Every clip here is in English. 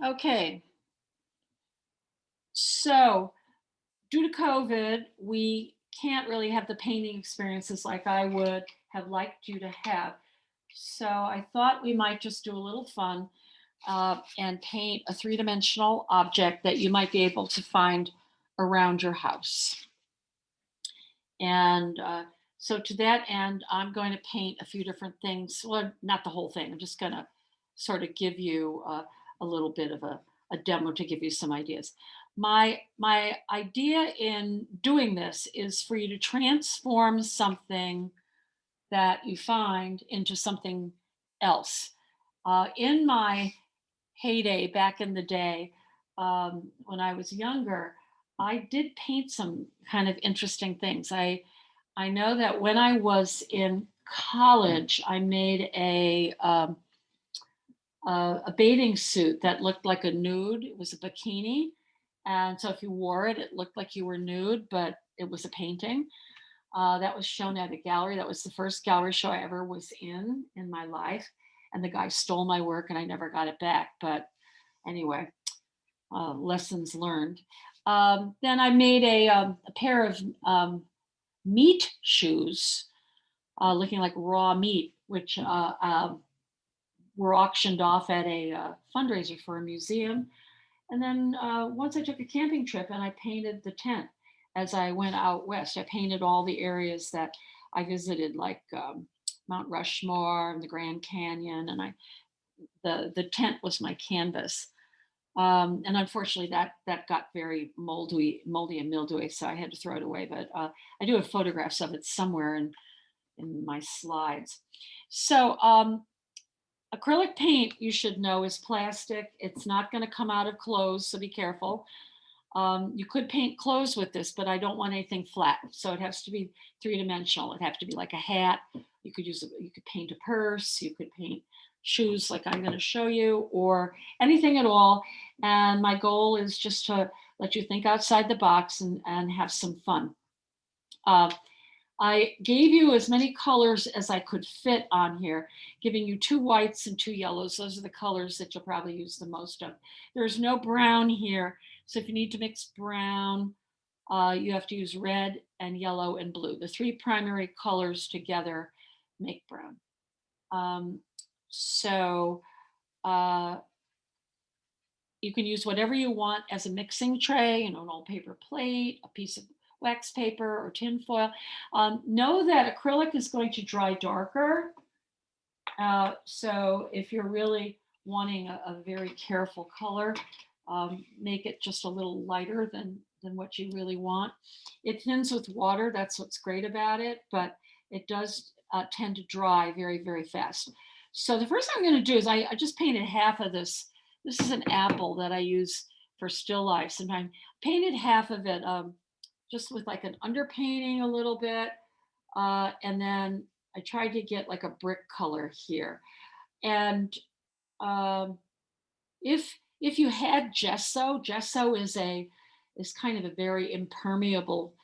Okay, so due to COVID, we can't really have the painting experiences like I would have liked you to have. So I thought we might just do a little fun and paint a three-dimensional object that you might be able to find around your house. And so to that end, I'm going to paint a few different things. Well, not the whole thing. I'm just going to sort of give you a little bit of a demo to give you some ideas. My idea in doing this is for you to transform something that you find into something else. In my heyday back in the day, when I was younger, I did paint some kind of interesting things. I know that when I was in college, I made a bathing suit that looked like a nude. It was a bikini, and so if you wore it, it looked like you were nude, but it was a painting. That was shown at a gallery. That was the first gallery show I ever was in my life, and the guy stole my work, and I never got it back. But anyway, lessons learned. Then I made a pair of meat shoes, looking like raw meat, which were auctioned off at a fundraiser for a museum. And then once I took a camping trip and I painted the tent as I went out west. I painted all the areas that I visited, like Mount Rushmore and the Grand Canyon, and the tent was my canvas. And unfortunately, that got very moldy and mildewy, so I had to throw it away. But I do have photographs of it somewhere in my slides. So acrylic paint, you should know, is plastic. It's not going to come out of clothes, so be careful. You could paint clothes with this, but I don't want anything flat, so it has to be three-dimensional. It have to be like a hat. You could paint a purse. You could paint shoes, like I'm going to show you, or anything at all. And my goal is just to let you think outside the box and have some fun. Uh, I gave you as many colors as I could fit on here, giving you two whites and two yellows. Those are the colors that you'll probably use the most of. There's no brown here, so if you need to mix brown, you have to use red and yellow and blue. The three primary colors together make brown. Um, so uh, you can use whatever you want as a mixing tray, an old paper plate, a piece of wax paper or tin foil. Know that acrylic is going to dry darker. So if you're really wanting a very careful color, make it just a little lighter than what you really want. It thins with water. That's what's great about it, but it does tend to dry very, very fast. So the first thing I'm going to do is I just painted half of this. This is an apple that I use for still life. Sometimes painted half of it just with like an underpainting a little bit. And then I tried to get like a brick color here. And um, if you had gesso, gesso is kind of a very impermeable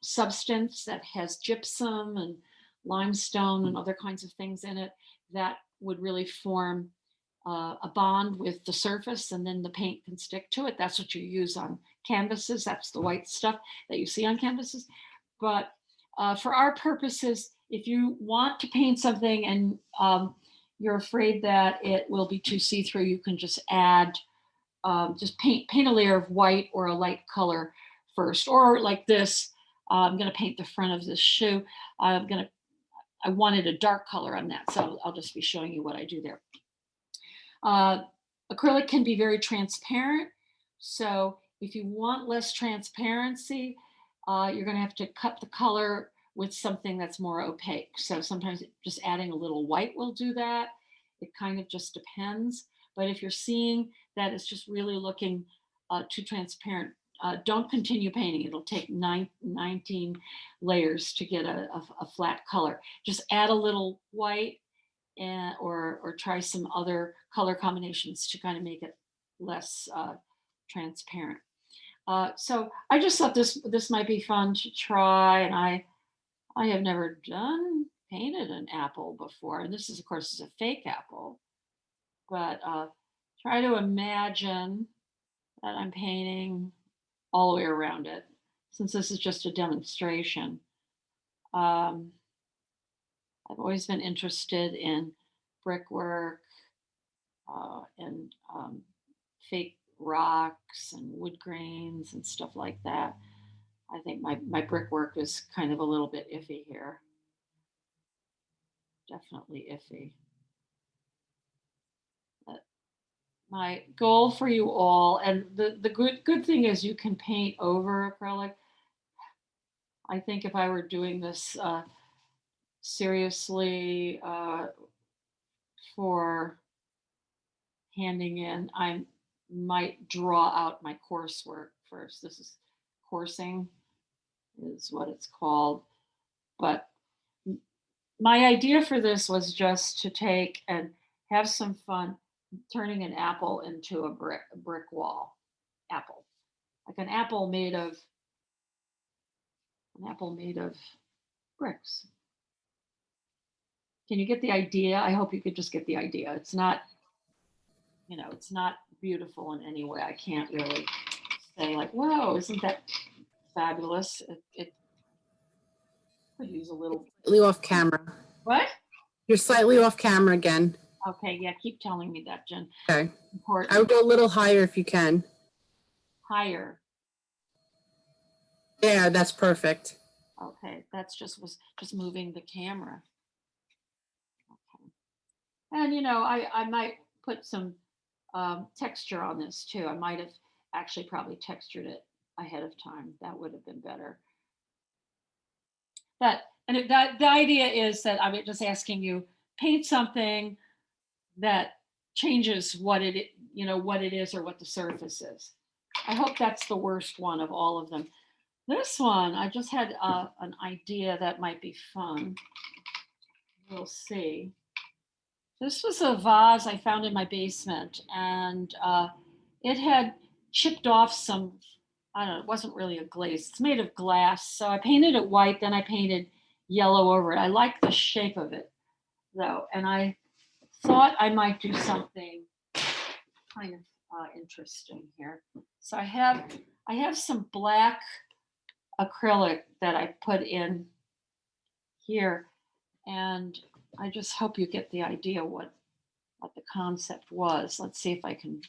substance that has gypsum and limestone and other kinds of things in it that would really form a bond with the surface, and then the paint can stick to it. That's what you use on canvases. That's the white stuff that you see on canvases. But for our purposes, if you want to paint something and you're afraid that it will be too see-through, you can just add, just paint a layer of white or a light color first. Or like this, I'm going to paint the front of this shoe. I wanted a dark color on that, so I'll just be showing you what I do there. Acrylic can be very transparent. So if you want less transparency, you're going to have to cut the color with something that's more opaque. So sometimes just adding a little white will do that. It kind of just depends. But if you're seeing that it's just really looking too transparent, don't continue painting. It'll take 19 layers to get a flat color. Just add a little white or try some other color combinations to kind of make it less transparent. So I just thought this might be fun to try, and I have never painted an apple before, and this is of course is a fake apple, but try to imagine that I'm painting all the way around it, since this is just a demonstration. Um, I've always been interested in brickwork and fake rocks and wood grains and stuff like that. I think my brickwork is kind of a little bit iffy here. Definitely iffy. But my goal for you all, and the good thing is you can paint over acrylic. I think if I were doing this seriously for handing in, I might draw out my coursework first. This is coursing is what it's called. But my idea for this was just to take and have some fun turning an apple into a brick wall apple, like an apple made of bricks. Can you get the idea? I hope you could just get the idea. It's not, it's not beautiful in any way. I can't really say like, whoa, isn't that fabulous? It could use a little. Slightly off camera. What? You're slightly off camera again. Okay, yeah, keep telling me that, Jen. Okay. Important. I would go a little higher if you can. Higher. Yeah, that's perfect. Okay, that's was just moving the camera. Okay. And I might put some texture on this too. I might have actually probably textured it ahead of time. That would have been better. The idea is that I'm just asking you paint something that changes what it is or what the surface is. I hope that's the worst one of all of them. This one, I just had an idea that might be fun. We'll see. This was a vase I found in my basement, and it had chipped off some, I don't know, it wasn't really a glaze. It's made of glass. So I painted it white, then I painted yellow over it. I like the shape of it, though, and I thought I might do something kind of interesting here. So I have some black acrylic that I put in here, and I just hope you get the idea what the concept was. Let's see if I can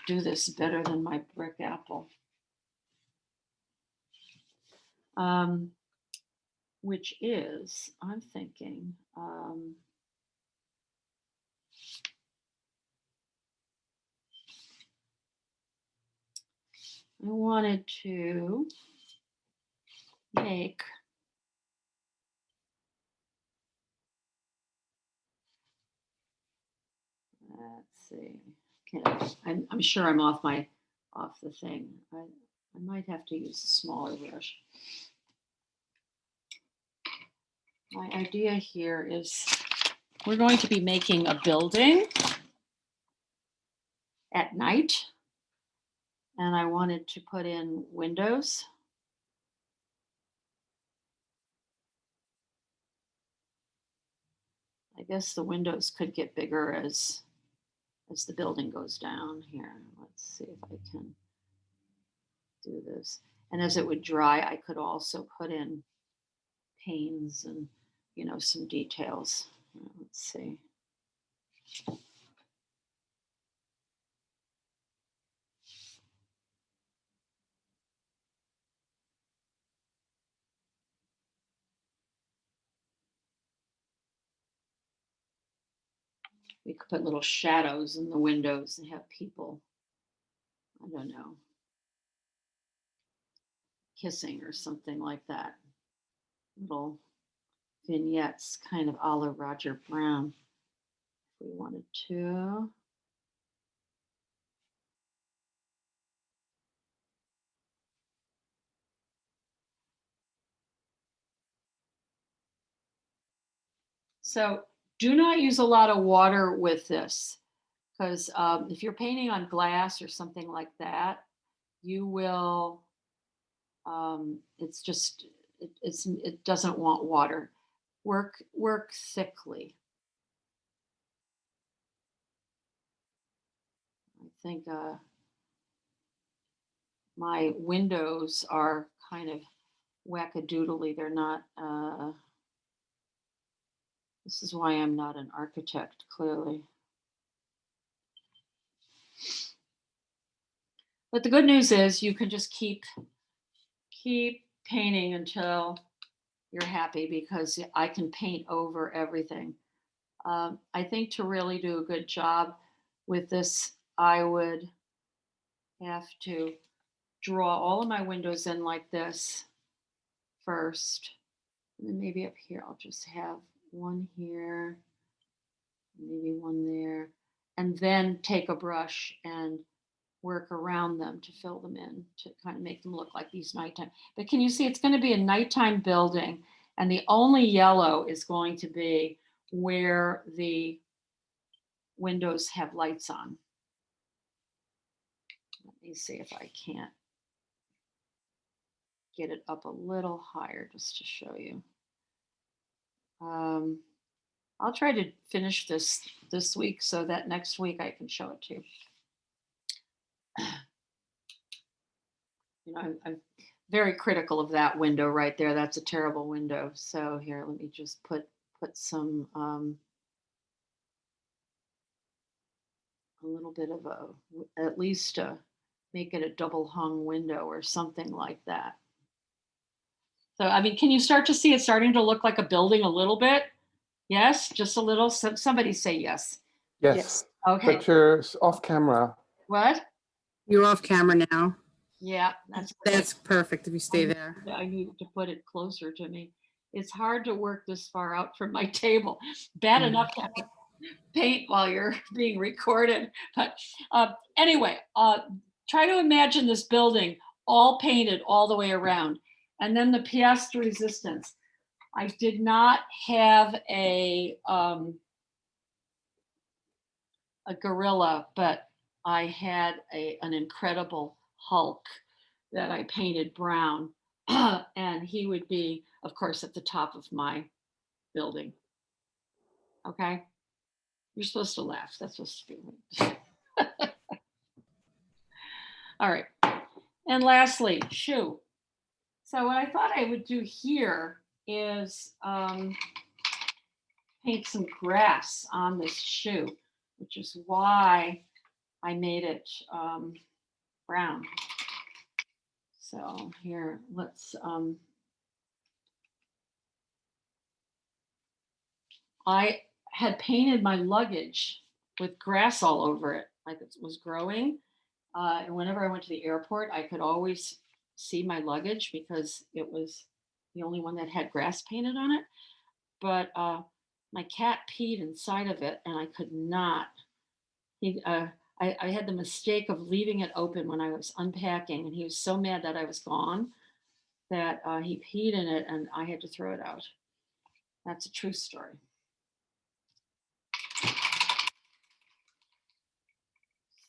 do this better than my brick apple. Which is, I'm thinking, I wanted to make let's see. Okay, I'm sure I'm off the thing. I might have to use a smaller brush. My idea here is we're going to be making a building at night, and I wanted to put in windows. I guess the windows could get bigger as the building goes down here. Let's see if I can do this. And as it would dry, I could also put in panes and, some details. Let's see. We could put little shadows in the windows and have people, I don't know, kissing or something like that. Little vignettes, kind of a la Roger Brown, if we wanted to. So do not use a lot of water with this, because if you're painting on glass or something like that, you will, it doesn't want water. Work thickly. think my windows are kind of wackadoodly. They're not, this is why I'm not an architect, clearly. But the good news is you can just keep painting until you're happy because I can paint over everything. I think to really do a good job with this, I would have to draw all of my windows in like this first. And then maybe up here, I'll just have one here, maybe one there, and then take a brush and work around them to fill them in to kind of make them look like these nighttime. But can you see it's going to be a nighttime building, and the only yellow is going to be where the windows have lights on. Let me see if I can't get it up a little higher just to show you. I'll try to finish this week so that next week I can show it to you. You know, I'm very critical of that window right there. That's a terrible window. So here, let me just put some a little bit of at least make it a double hung window or something like that. So I mean, can you start to see it starting to look like a building a little bit? Yes, just a little. Somebody say yes. Yes, Okay. but you're off camera. What? You're off camera now. Yeah, That's perfect if you stay there. I need to put it closer to me. It's hard to work this far out from my table. Bad enough to have to paint while you're being recorded. But anyway, try to imagine this building all painted all the way around. And then the pièce de résistance. I did not have a gorilla, but I had an incredible Hulk that I painted brown. And he would be, of course, at the top of my building. Okay? You're supposed to laugh. That's supposed to be. All right. And lastly, shoe. So what I thought I would do here is paint some grass on this shoe, which is why I made it brown. So here, let's, I had painted my luggage with grass all over it, like it was growing. And whenever I went to the airport, I could always see my luggage because it was the only one that had grass painted on it. But my cat peed inside of it, and I could not. I had the mistake of leaving it open when I was unpacking, and he was so mad that I was gone that he peed in it, and I had to throw it out. That's a true story.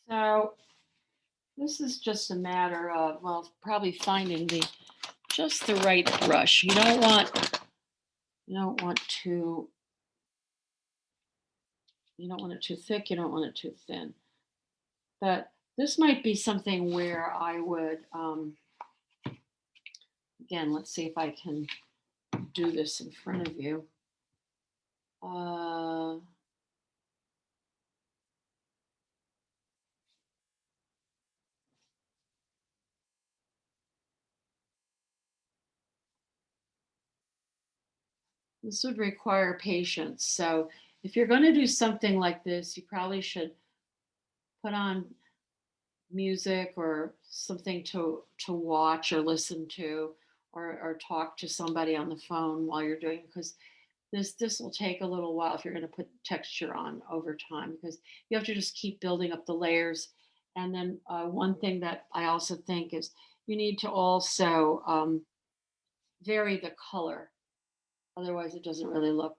So this is just a matter of, well, probably finding just the right brush. You don't want too, you don't want it too thick, you don't want it too thin. But this might be something where I would, again, let's see if I can do this in front of you. This would require patience. So if you're going to do something like this, you probably should put on music or something to watch or listen to, or talk to somebody on the phone while you're doing it, because this will take a little while if you're going to put texture on over time, because you have to just keep building up the layers. And then one thing that I also think is you need to also vary the color. Otherwise, it doesn't really look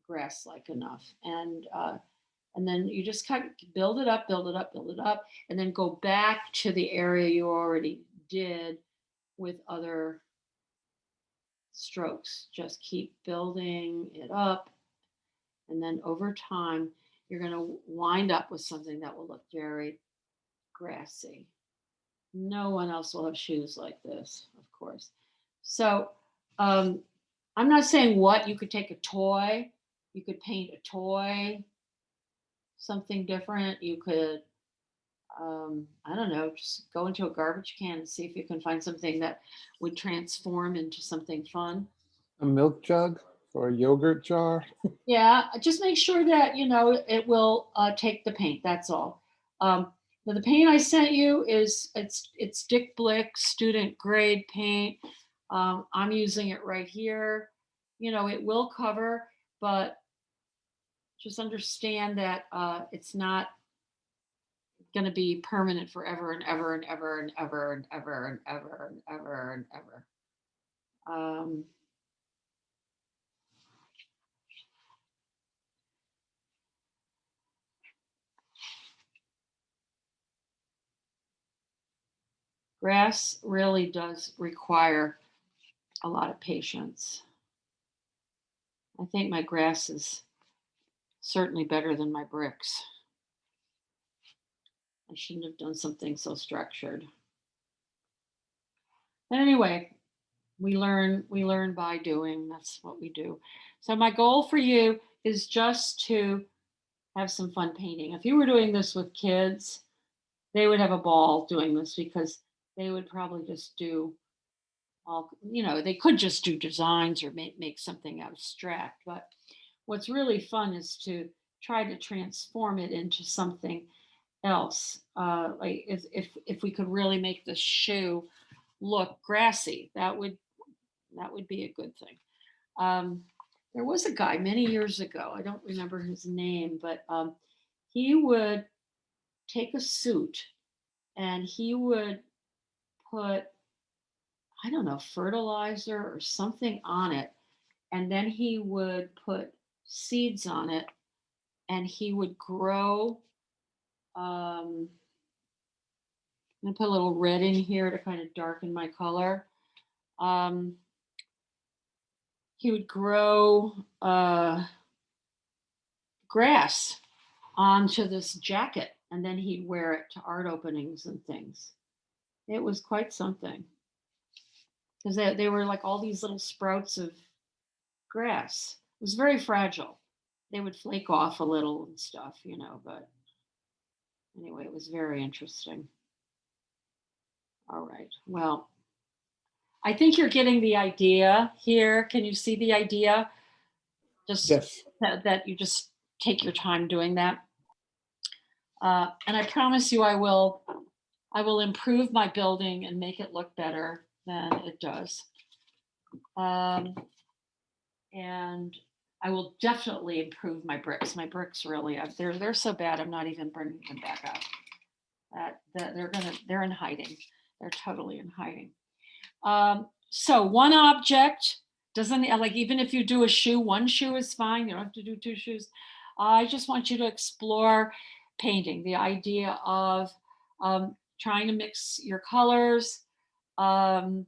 grass-like enough. And then you just kind of build it up, build it up, build it up, and then go back to the area you already did with other strokes. Just keep building it up. And then over time, you're going to wind up with something that will look very grassy. No one else will have shoes like this, of course. So um, I'm not saying what. You could take a toy, you could paint a toy, something different. You could, I don't know, just go into a garbage can and see if you can find something that would transform into something fun. A milk jug or a yogurt jar. Yeah, just make sure that you know it will take the paint. That's all. Now the paint I sent you is it's Dick Blick student grade paint. I'm using it right here. You know it will cover, but just understand that it's not going to be permanent forever and ever and ever and ever and ever and ever and ever and ever. Um, Grass really does require a lot of patience. I think my grass is certainly better than my bricks. I shouldn't have done something so structured. But anyway, we learn by doing. That's what we do. So my goal for you is just to have some fun painting. If you were doing this with kids, they would have a ball doing this because they would probably just do all, you know, they could just do designs or make something abstract. But what's really fun is to try to transform it into something else. Like if we could really make the shoe look grassy, that would be a good thing. Um, there was a guy many years ago. I don't remember his name, but he would take a suit and he would put, I don't know, fertilizer or something on it, and then he would put seeds on it, and he would grow. I'm gonna put a little red in here to kind of darken my color. Um, he would grow grass onto this jacket, and then he'd wear it to art openings and things. It was quite something because they were like all these little sprouts of grass. It was very fragile. They would flake off a little and stuff, you know, but anyway, it was very interesting. All right. Well, I think you're getting the idea here. Can you see the idea? Just Yes. that you just take your time doing that. And I promise you, I will improve my building and make it look better than it does. Um, and I will definitely improve my bricks. My bricks really, they're so bad. I'm not even bringing them back up. That they're in hiding. They're totally in hiding. So one object doesn't like, even if you do a shoe, one shoe is fine. You don't have to do two shoes. I just want you to explore painting, the idea of trying to mix your colors, um,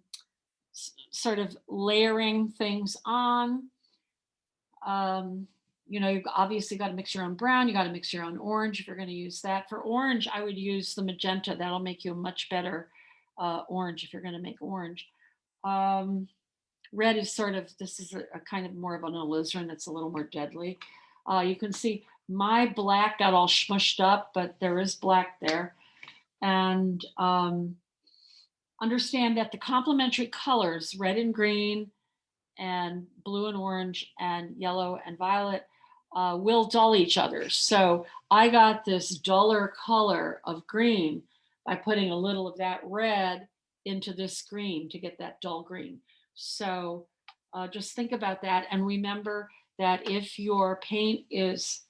sort of layering things on. You know, you've obviously got to mix your own brown. You got to mix your own orange if you're going to use that. For orange, I would use the magenta. That'll make you a much better orange if you're going to make orange. Um, Red is sort of, this is a kind of more of an alizarin that's a little more deadly. You can see my black got all smushed up, but there is black there. And understand that the complementary colors, red and green, and blue and orange, and yellow and violet, will dull each other. So I got this duller color of green by putting a little of that red into this green to get that dull green. So just think about that and remember that if your paint is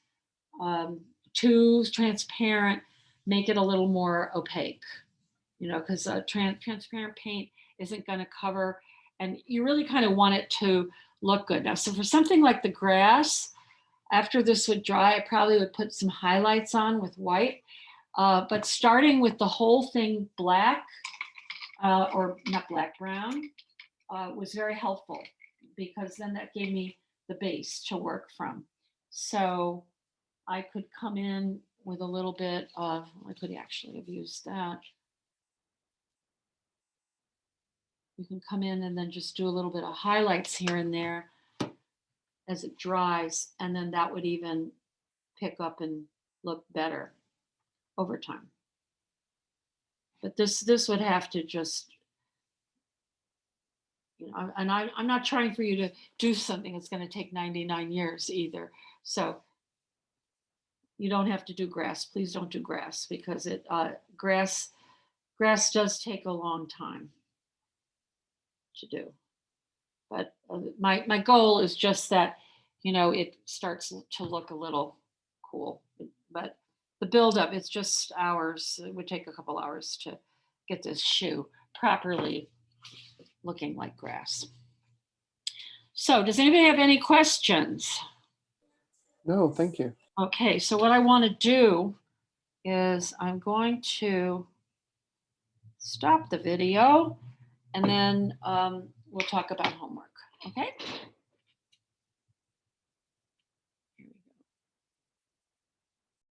too transparent, make it a little more opaque, you know, because transparent paint isn't going to cover, and you really kind of want it to look good. Now, so for something like the grass, after this would dry, I probably would put some highlights on with white, but starting with the whole thing black, or not black, brown, was very helpful because then that gave me the base to work from. So I could come in with a little bit of, I could actually have used that. You can come in and then just do a little bit of highlights here and there as it dries, and then that would even pick up and look better over time. But this would have to just, and I'm not trying for you to do something that's going to take 99 years either. So you don't have to do grass. Please don't do grass, because grass does take a long time to do. But my goal is just that, it starts to look a little cool. But the buildup, it's just hours. It would take a couple hours to get this shoe properly looking like grass. So does anybody have any questions? No, thank you. Okay, so what I want to do is I'm going to stop the video, and then we'll talk about homework. Okay?